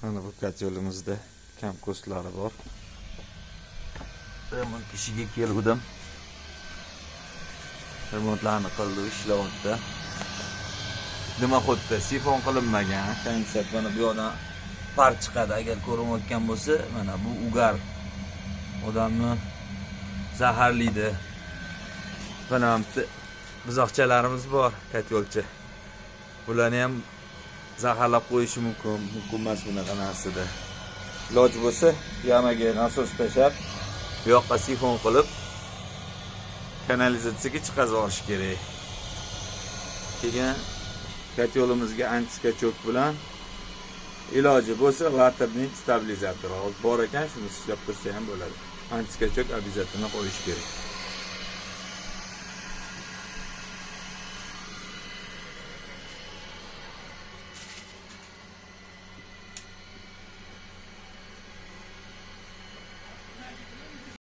Mana bu yo'limizda kam ko'stlari bor. Remont ishiga keldim. Remontlarni qildi, ishlayapti. Nima xuddi sifon qilinmagan, konsep mana bu yoqdan par chiqadi. Agar ko'rinayotgan bo'lsa, mana bu ugar odamni zaharlaydi. Mana buzoqchalarimiz bor, yo'lchi. Bularni ham zaharlab qo'yishi mumkin emas bunaqa narsada. Iloj bo'lsa, yamaga nasos tashab, bu yoqqa sifon qilib kanalizatsiyaga chiqazorish kerak. Keyin yo'limizga antiskachok bilan iloji bo'lsa vaterning stabilizatori bor ekan, shuni ishlab tursa ham bo'ladi. Antiskachok обязательно qo'yish kerak.